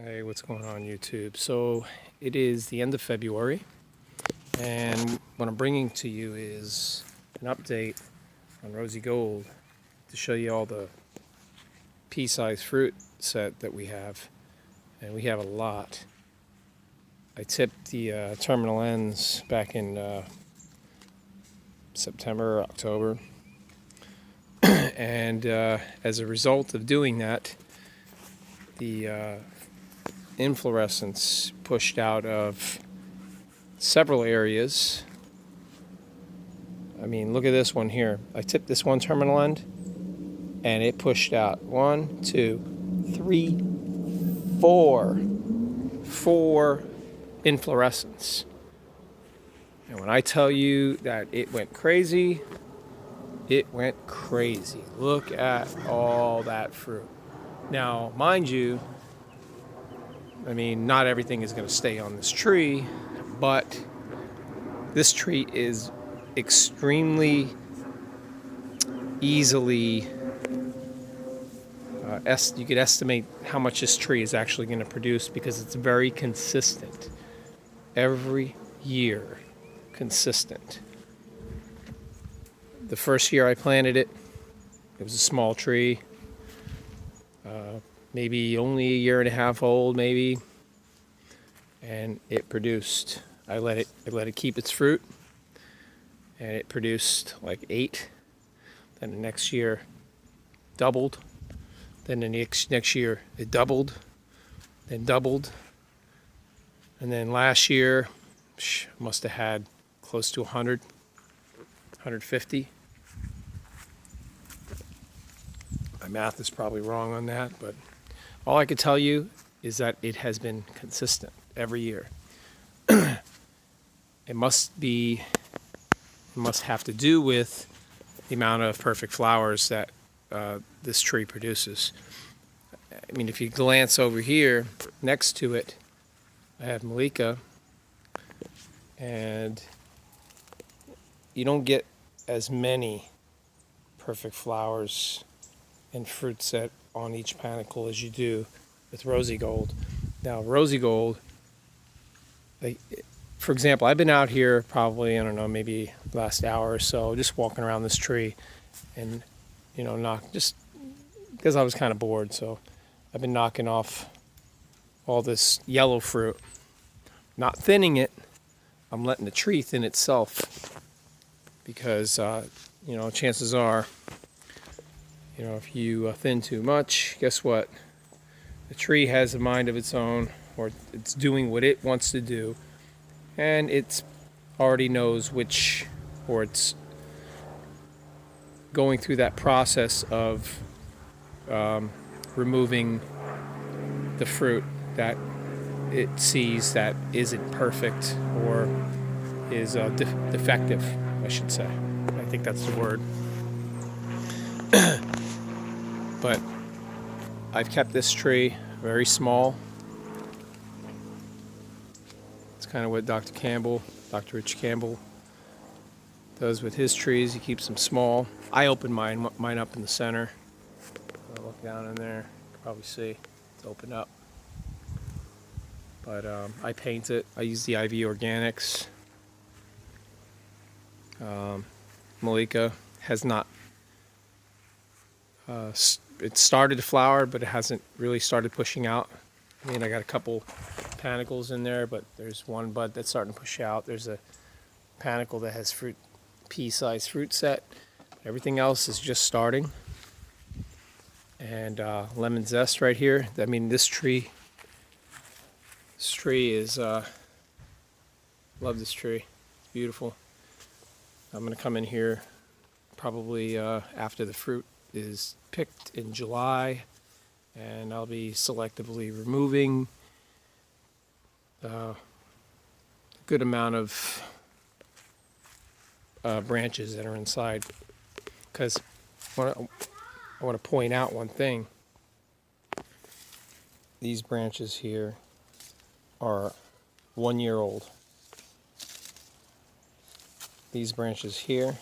Hey, what's going on YouTube? So it is the end of February, and what I'm bringing to you is an update on Rosigold to show you all the pea-sized fruit set that we have, and we have a lot. I tipped the terminal ends back in September or October, and as a result of doing that, the inflorescence pushed out of several areas. I mean, look at this one here. I tipped this one terminal end and it pushed out 1, 2, 3, 4 inflorescence. And when I tell you that it went crazy, it went crazy. Look at all that fruit. Now, mind you, I mean, not everything is going to stay on this tree, but this tree is extremely easily, you could estimate how much this tree is actually going to produce because it's very consistent. Every year, consistent. The first year I planted it, it was a small tree. Maybe only a year and a half old, maybe, and it produced. I let it keep its fruit, and it produced like 8. Then the next year, doubled. Then the next year, it doubled, then doubled, and then last year, must have had close to 100, 150. My math is probably wrong on that, but all I could tell you is that it has been consistent every year. It must have to do with the amount of perfect flowers that this tree produces. I mean, if you glance over here next to it, I have Malika, and you don't get as many perfect flowers and fruit set on each panicle as you do with Rosigold. Now, Rosigold, for example, I've been out here probably, I don't know, maybe last hour or so, just walking around this tree and, just because I was kind of bored, so I've been knocking off all this yellow fruit, not thinning it. I'm letting the tree thin itself because, chances are, if you thin too much, guess what? The tree has a mind of its own, or it's doing what it wants to do, and it already knows or it's going through that process of removing the fruit that it sees that isn't perfect or is defective, I should say. I think that's the word. But I've kept this tree very small. It's kind of what Dr. Rich Campbell, does with his trees. He keeps them small. I open mine up in the center. I'll look down in there. You can probably see it's open up. But I paint it. I use the IV Organics. Malika has not. It started to flower, but it hasn't really started pushing out. I mean, I got a couple panicles in there, but there's one bud that's starting to push out. There's a panicle that has pea-sized fruit set. Everything else is just starting. And lemon zest right here. I mean, this tree is, love this tree. It's beautiful. I'm going to come in here probably after the fruit is picked in July, and I'll be selectively removing a good amount of branches that are inside, because I want to point out one thing. These branches here are 1 year old. These branches here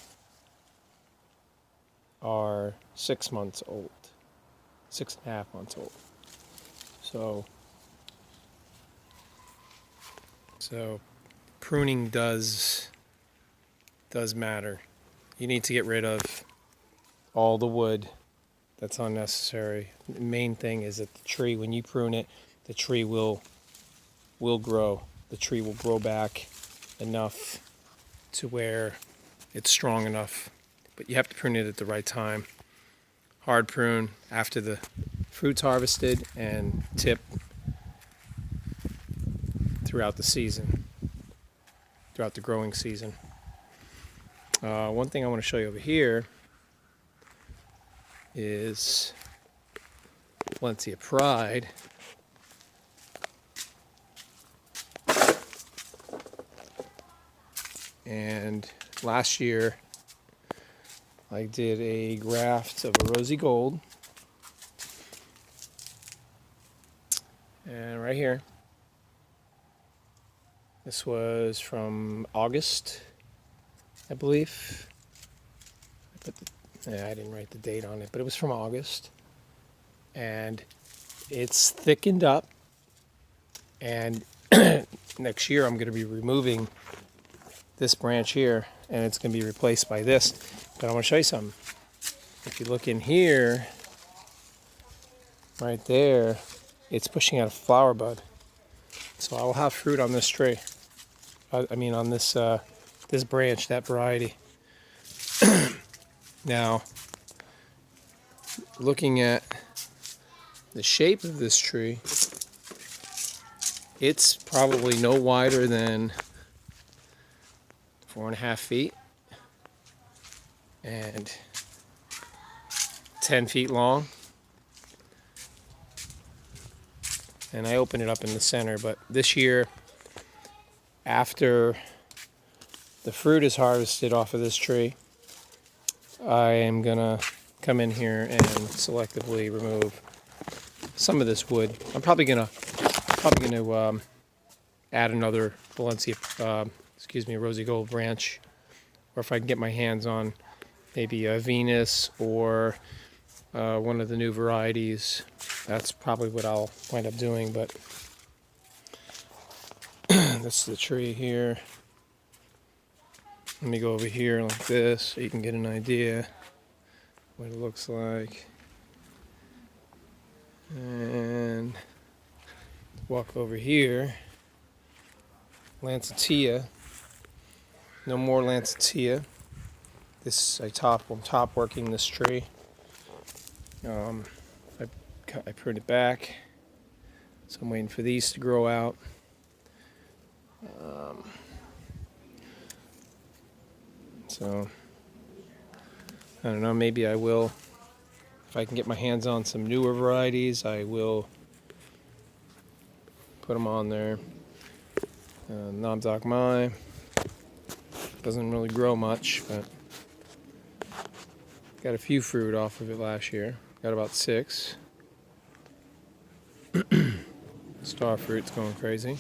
are 6 months old, 6.5 months old. So So pruning does matter. You need to get rid of all the wood that's unnecessary. The main thing is that the tree, when you prune it, the tree will grow. The tree will grow back enough to where it's strong enough. But you have to prune it at the right time. Hard prune after the fruit's harvested and tip throughout the season, throughout the growing season. One thing I want to show you over here is Valencia Pride. And last year I did a graft of a Rosigold. And right here, this was from August, I believe. I didn't write the date on it, but it was from August. And it's thickened up. And next year I'm going to be removing this branch here, and it's going to be replaced by this. But I want to show you something. If you look in here, right there, it's pushing out a flower bud. So I will have fruit on this tree. I mean on this this branch, that variety. Now, looking at the shape of this tree, it's probably no wider than 4.5 feet and 10 feet long. And I open it up in the center, but this year, after the fruit is harvested off of this tree, I am gonna come in here and selectively remove some of this wood. I'm probably gonna add another Rosigold branch, or if I can get my hands on maybe a Venus or one of the new varieties, that's probably what I'll wind up doing. But this is the tree here. Let me go over here like this so you can get an idea what it looks like. And walk over here. Lancettia. No more Lancettia. I'm top working this tree. I pruned it back, so I'm waiting for these to grow out. So I don't know, maybe I will, if I can get my hands on some newer varieties, I will put them on there. Namdok Mai doesn't really grow much, but got a few fruit off of it last year. Got about 6. Star fruit's going crazy.